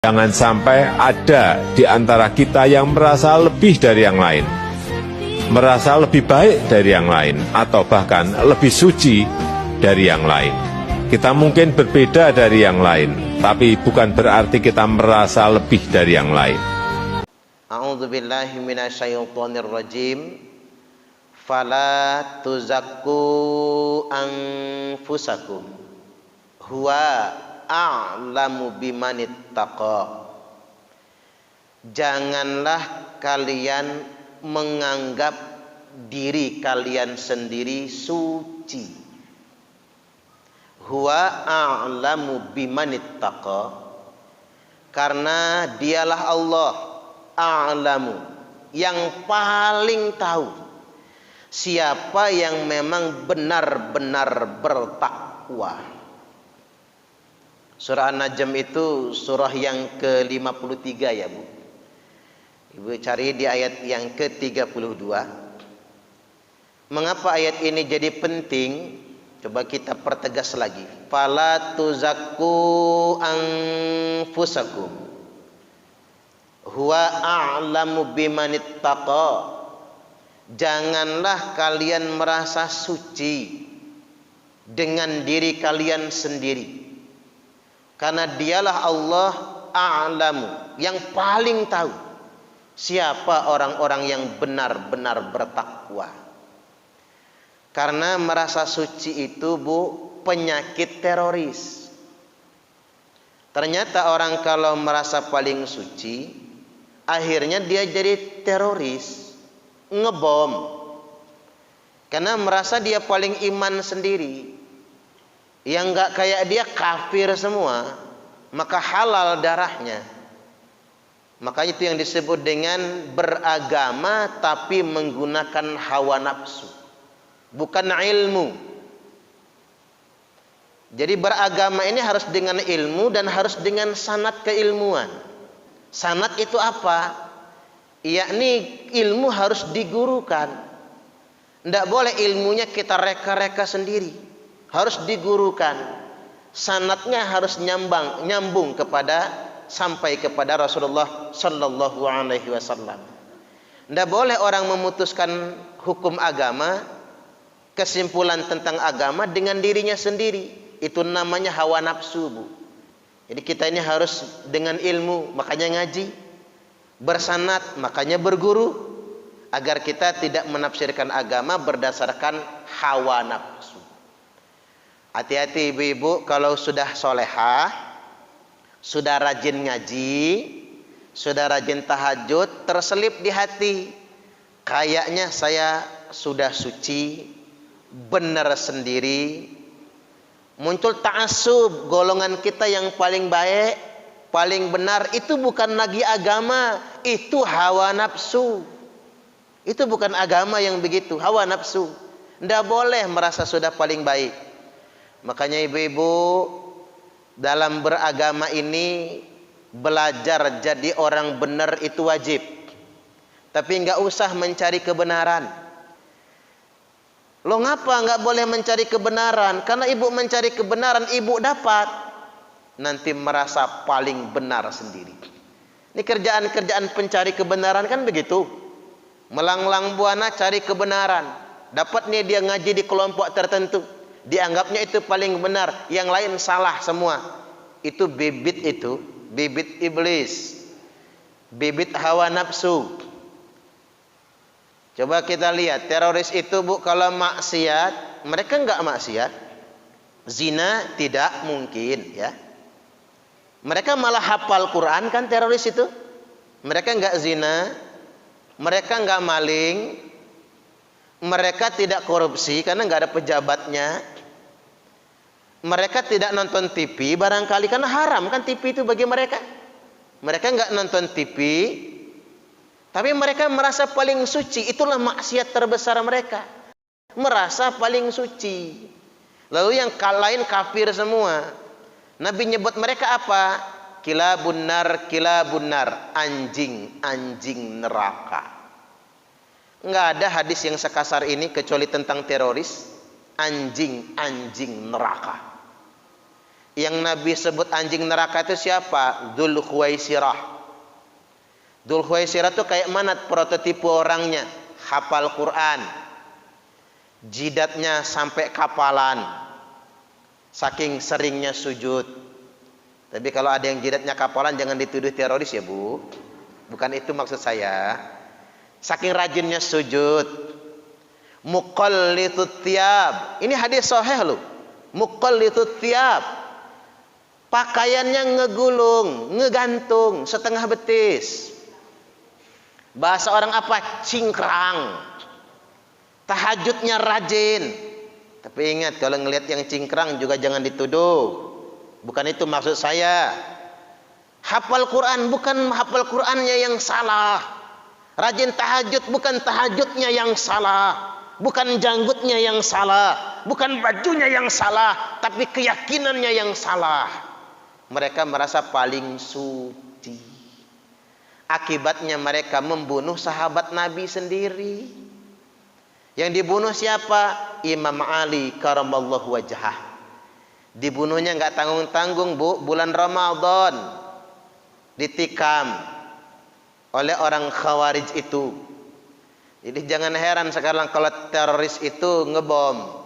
Jangan sampai ada di antara kita yang merasa lebih dari yang lain, merasa lebih baik dari yang lain, atau bahkan lebih suci dari yang lain. Kita mungkin berbeda dari yang lain, tapi bukan berarti kita merasa lebih dari yang lain. A'udzubillahi minasyaitonirrajim. Fala tuzakku anfusakum huwa a'lamu bimanittaqa. Janganlah kalian menganggap diri kalian sendiri suci. Huwa a'lamu bimanittaqa, karena dialah Allah a'lamu, yang paling tahu siapa yang memang benar-benar bertakwa. Surah An-Najm itu surah yang ke-53 ya Bu. Ibu cari di ayat yang ke-32. Mengapa ayat ini jadi penting? Coba kita pertegas lagi. Fala tuzakku anfusakum huwa a'lamu bimanittaqa. Janganlah kalian merasa suci dengan diri kalian sendiri, karena dialah Allah a'lamu, yang paling tahu siapa orang-orang yang benar-benar bertakwa. Karena merasa suci itu Bu, penyakit teroris. Ternyata orang kalau merasa paling suci, akhirnya dia jadi teroris, ngebom. Karena merasa dia paling iman sendiri. Yang nggak kayak dia kafir semua, maka halal darahnya. Makanya itu yang disebut dengan beragama tapi menggunakan hawa nafsu, bukan ilmu. Jadi beragama ini harus dengan ilmu dan harus dengan sanad keilmuan. Sanad itu apa? Yakni ilmu harus digurukan. Tidak boleh ilmunya kita reka-reka sendiri, harus digurukan. Sanadnya harus nyambung sampai kepada Rasulullah Sallallahu Alaihi Wasallam. Tidak boleh orang memutuskan hukum agama, kesimpulan tentang agama dengan dirinya sendiri. Itu namanya hawa nafsu Bu. Jadi kita ini harus dengan ilmu, makanya ngaji, bersanad, makanya berguru, agar kita tidak menafsirkan agama berdasarkan hawa nafsu. Hati-hati ibu-ibu, kalau sudah solehah, sudah rajin ngaji, sudah rajin tahajud, terselip di hati, kayaknya saya sudah suci, benar sendiri. Muncul ta'assub, golongan kita yang paling baik, paling benar. Itu bukan lagi agama, itu hawa nafsu. Itu bukan agama yang begitu, hawa nafsu. Tidak boleh merasa sudah paling baik. Makanya ibu-ibu, dalam beragama ini belajar jadi orang benar itu wajib. Tapi nggak usah mencari kebenaran. Lo ngapa nggak boleh mencari kebenaran? Karena ibu mencari kebenaran, ibu dapat nanti merasa paling benar sendiri. Ini kerjaan-kerjaan pencari kebenaran kan begitu. Melanglang buana cari kebenaran. Dapat nih dia ngaji di kelompok tertentu, dianggapnya itu paling benar, yang lain salah semua. Itu bibit iblis, bibit hawa nafsu. Coba kita lihat teroris itu Bu, kalau maksiat, mereka enggak maksiat. Zina tidak mungkin ya. Mereka malah hafal Quran kan teroris itu. Mereka enggak zina, mereka enggak maling, mereka tidak korupsi karena enggak ada pejabatnya. Mereka tidak nonton TV barangkali karena haram kan TV itu bagi mereka. Mereka enggak nonton TV, tapi mereka merasa paling suci. Itulah maksiat terbesar mereka, merasa paling suci. Lalu yang lain kafir semua. Nabi nyebut mereka apa? Kilabun nar, anjing neraka. Enggak ada hadis yang sekasar ini kecuali tentang teroris. Anjing neraka. Yang Nabi sebut anjing neraka itu siapa? Dzul Khuwaisirah. Dzul Khuwaisirah itu kayak mana prototipe orangnya? Hafal Quran, jidatnya sampai kapalan, saking seringnya sujud. Tapi kalau ada yang jidatnya kapalan jangan dituduh teroris ya Bu. Bukan itu maksud saya. Saking rajinnya sujud. Muqallitut thiyab. Ini hadis sahih loh. Muqallitut thiyab. Pakaiannya ngegulung, ngegantung setengah betis. Bahasa orang apa? Cingkrang. Tahajudnya rajin. Tapi ingat kalau ngelihat yang cingkrang juga jangan dituduh. Bukan itu maksud saya. Hafal Quran bukan hafal Qurannya yang salah. Rajin tahajud bukan tahajudnya yang salah. Bukan janggutnya yang salah. Bukan bajunya yang salah. Tapi keyakinannya yang salah. Mereka merasa paling suci. Akibatnya mereka membunuh sahabat Nabi sendiri. Yang dibunuh siapa? Imam Ali karamallahu wajhah. Dibunuhnya nggak tanggung-tanggung Bu, bulan Ramadan. Ditikam oleh orang Khawarij itu. Jadi jangan heran sekarang kalau teroris itu ngebom.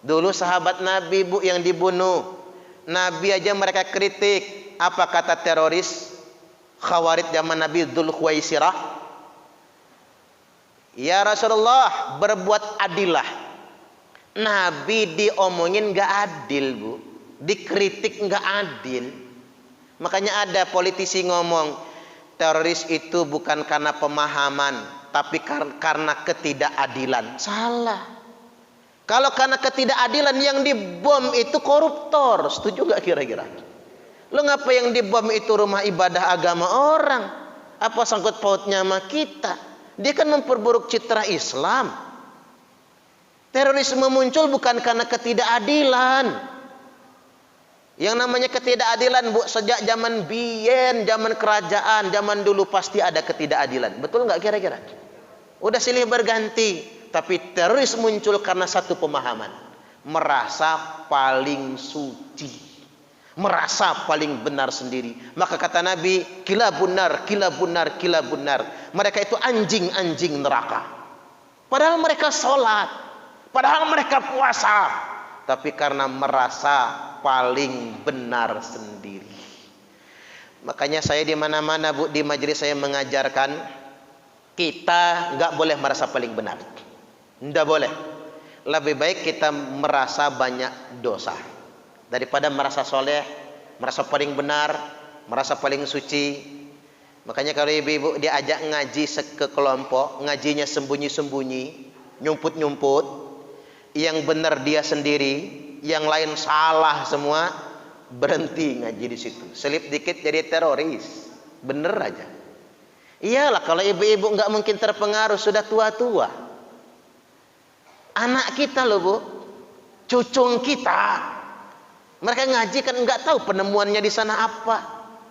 Dulu sahabat Nabi Bu yang dibunuh. Nabi aja mereka kritik. Apa kata teroris Khawarij zaman Nabi Dzul Khuwaisirah? Ya Rasulullah, berbuat adillah. Nabi diomongin gak adil Bu, dikritik gak adil. Makanya ada politisi ngomong teroris itu bukan karena pemahaman, tapi karena ketidakadilan. Salah. Kalau karena ketidakadilan yang dibom itu koruptor, setuju gak kira-kira? Lo ngapa yang dibom itu rumah ibadah agama orang? Apa sangkut pautnya sama kita? Dia kan memperburuk citra Islam. Terorisme muncul bukan karena ketidakadilan. Yang namanya ketidakadilan Bu, sejak zaman biyen, zaman kerajaan, zaman dulu pasti ada ketidakadilan. Betul nggak kira-kira? Udah silih berganti, tapi teroris muncul karena satu pemahaman, merasa paling suci. Merasa paling benar sendiri. Maka kata Nabi, kila bunar, kila bunar, kila bunar. Mereka itu anjing-anjing neraka. Padahal mereka sholat. Padahal mereka puasa. Tapi karena merasa paling benar sendiri. Makanya saya di mana-mana Bu, di majelis saya mengajarkan, kita nggak boleh merasa paling benar. Nggak boleh. Lebih baik kita merasa banyak dosa daripada merasa soleh, merasa paling benar, merasa paling suci. Makanya kalau ibu-ibu diajak ngaji ke kelompok, ngajinya sembunyi-sembunyi, nyumput-nyumput, yang benar dia sendiri, yang lain salah semua, berhenti ngaji di situ. Selip dikit jadi teroris, bener aja. Iyalah kalau ibu-ibu nggak mungkin terpengaruh, sudah tua-tua. Anak kita loh Bu, cucung kita. Mereka ngaji kan nggak tahu penemuannya di sana apa,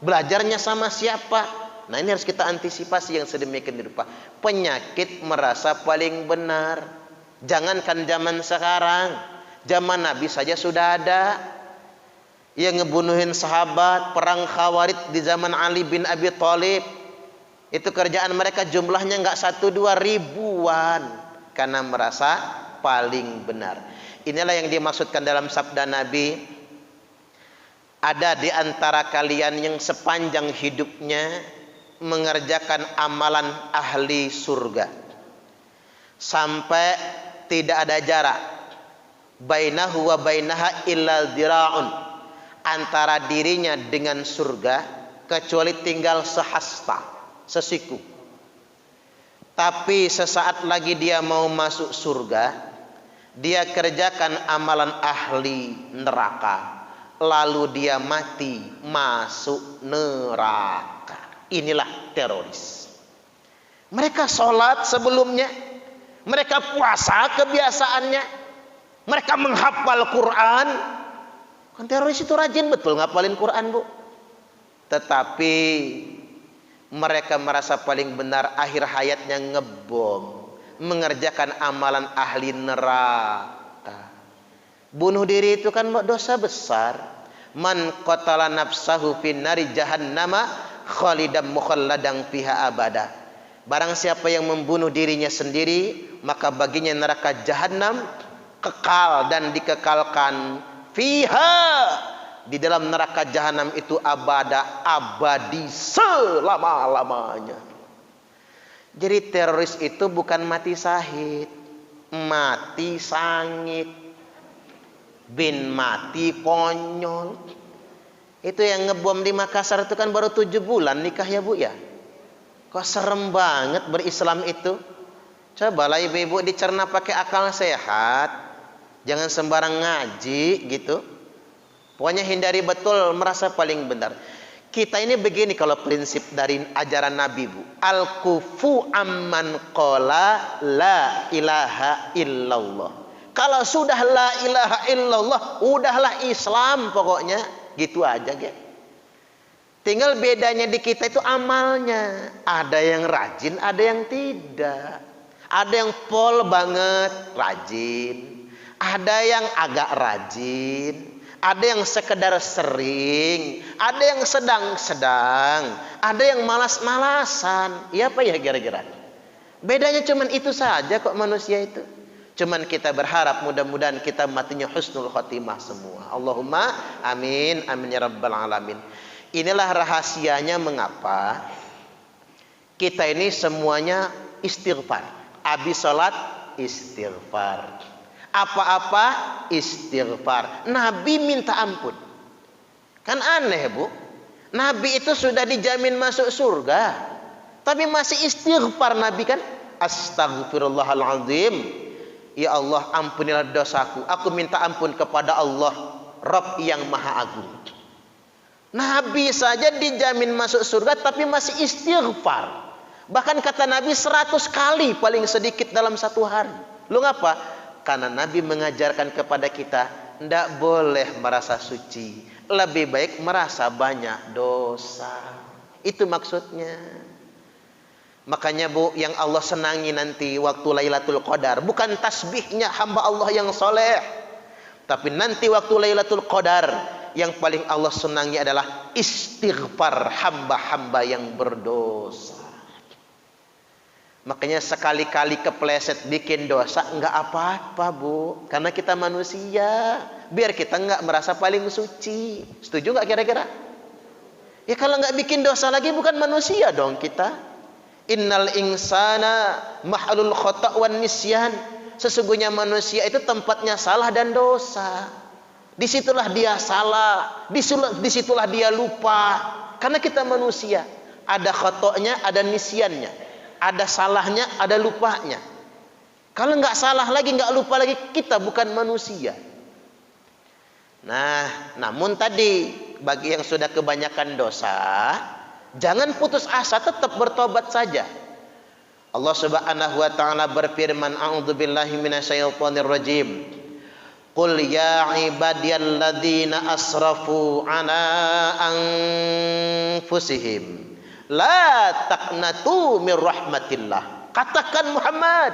belajarnya sama siapa. Nah ini harus kita antisipasi yang sedemikian rupa. Penyakit merasa paling benar. Jangankan zaman sekarang, zaman Nabi saja sudah ada yang ngebunuhin sahabat, perang Khawarij di zaman Ali bin Abi Thalib. Itu kerjaan mereka jumlahnya nggak 1-2 ribuan karena merasa paling benar. Inilah yang dimaksudkan dalam sabda Nabi. Ada di antara kalian yang sepanjang hidupnya mengerjakan amalan ahli surga sampai tidak ada jarak bainahu wa bainaha illa dhira'un, antara dirinya dengan surga kecuali tinggal sehasta, sesiku. Tapi sesaat lagi dia mau masuk surga, dia kerjakan amalan ahli neraka, lalu dia mati masuk neraka. Inilah teroris. Mereka sholat sebelumnya, mereka puasa kebiasaannya, mereka menghafal Quran. Kan teroris itu rajin betul ngapalin Quran Bu. Tetapi mereka merasa paling benar, akhir hayatnya ngebom, mengerjakan amalan ahli neraka. Bunuh diri itu kan dosa besar. Man qatala nafsahu fin nari jahannama khalidan mukhalladan fiha abada. Barang siapa yang membunuh dirinya sendiri, maka baginya neraka jahanam, kekal dan dikekalkan fiha, di dalam neraka jahanam itu abada, abadi, selama-lamanya. Jadi teroris itu bukan mati syahid, mati sangit, bin mati konyol. Itu yang ngebom di Makassar itu kan baru 7 bulan nikah ya Bu ya. Kok serem banget berislam itu. Cobalah ibu-ibu dicerna pakai akal sehat, jangan sembarang ngaji gitu. Pokoknya hindari betul merasa paling benar. Kita ini begini kalau prinsip dari ajaran Nabi Bu. Al-kufu amman qala la ilaha illallah. Kalau sudah la ilaha illallah, udahlah Islam pokoknya. Gitu aja, ge. Tinggal bedanya di kita itu amalnya. Ada yang rajin, ada yang tidak. Ada yang pol banget, rajin. Ada yang agak rajin. Ada yang sekedar sering. Ada yang sedang-sedang. Ada yang malas-malasan. Ya apa ya kira-kira? Bedanya cuman itu saja kok manusia itu. Cuman kita berharap mudah-mudahan kita matinya husnul khotimah semua. Allahumma amin, amin ya rabbal alamin. Inilah rahasianya mengapa kita ini semuanya istighfar. Habis sholat istighfar. Apa-apa istighfar. Nabi minta ampun. Kan aneh Bu. Nabi itu sudah dijamin masuk surga, tapi masih istighfar Nabi kan. Astaghfirullahaladzim. Ya Allah, ampunilah dosaku. Aku minta ampun kepada Allah, Rabb yang Maha Agung. Nabi saja dijamin masuk surga tapi masih istighfar. Bahkan kata Nabi 100 kali paling sedikit dalam satu hari. Lu ngapa? Karena Nabi mengajarkan kepada kita tidak boleh merasa suci. Lebih baik merasa banyak dosa. Itu maksudnya. Makanya Bu, yang Allah senangi nanti waktu Lailatul Qadar bukan tasbihnya hamba Allah yang soleh, tapi nanti waktu Lailatul Qadar yang paling Allah senangi adalah istighfar hamba-hamba yang berdosa. Makanya sekali-kali kepleset bikin dosa enggak apa-apa Bu, karena kita manusia, biar kita enggak merasa paling suci. Setuju enggak kira-kira? Ya kalau enggak bikin dosa lagi bukan manusia dong kita. Innal insana mahalul khata' wan nisyan. Sesungguhnya manusia itu tempatnya salah dan dosa. Disitulah dia salah, disitulah dia lupa. Karena kita manusia, ada khotonya, ada nisyannya, ada salahnya, ada lupanya. Kalau nggak salah lagi, nggak lupa lagi, kita bukan manusia. Nah, namun tadi bagi yang sudah kebanyakan dosa, jangan putus asa, tetap bertobat saja. Allah Subhanahu wa taala berfirman, a'udzubillahi minasyaitonir rajim. Qul ya ibadiyalladzina asrafu ala anfusihim la taqnatu mir rahmatillah. Katakan Muhammad,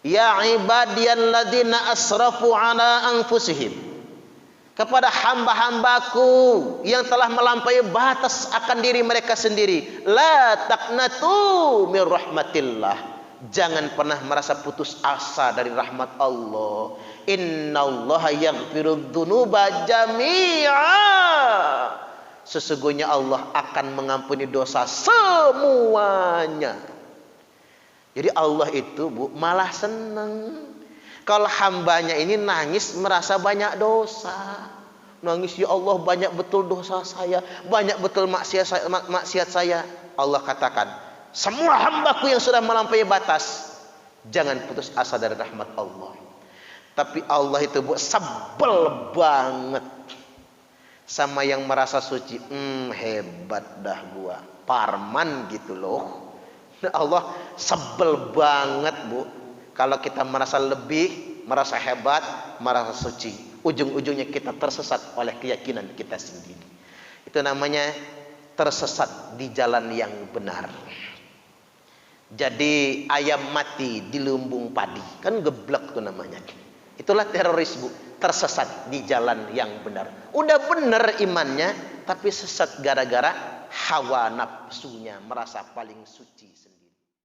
ya ibadiyalladzina asrafu ala anfusihim, kepada hamba-hambaku yang telah melampaui batas akan diri mereka sendiri. La taqnatu mir rahmatillah. Jangan pernah merasa putus asa dari rahmat Allah. Innallaha yaghfirudz dzunuba jami'a. Sesungguhnya Allah akan mengampuni dosa semuanya. Jadi Allah itu Bu malah senang kalau hambanya ini nangis merasa banyak dosa. Nangis, ya Allah banyak betul dosa saya, banyak betul maksiat saya. Allah katakan, semua hambaku yang sudah melampaui batas, jangan putus asa dari rahmat Allah. Tapi Allah itu Bu sebel banget sama yang merasa suci. Hebat dah gua, parman gitu loh. Allah sebel banget Bu kalau kita merasa lebih, merasa hebat, merasa suci. Ujung-ujungnya kita tersesat oleh keyakinan kita sendiri. Itu namanya tersesat di jalan yang benar. Jadi ayam mati di lumbung padi, kan geblek tuh namanya. Itulah teroris, Bu. Tersesat di jalan yang benar. Udah benar imannya, tapi sesat gara-gara hawa nafsunya, merasa paling suci sendiri.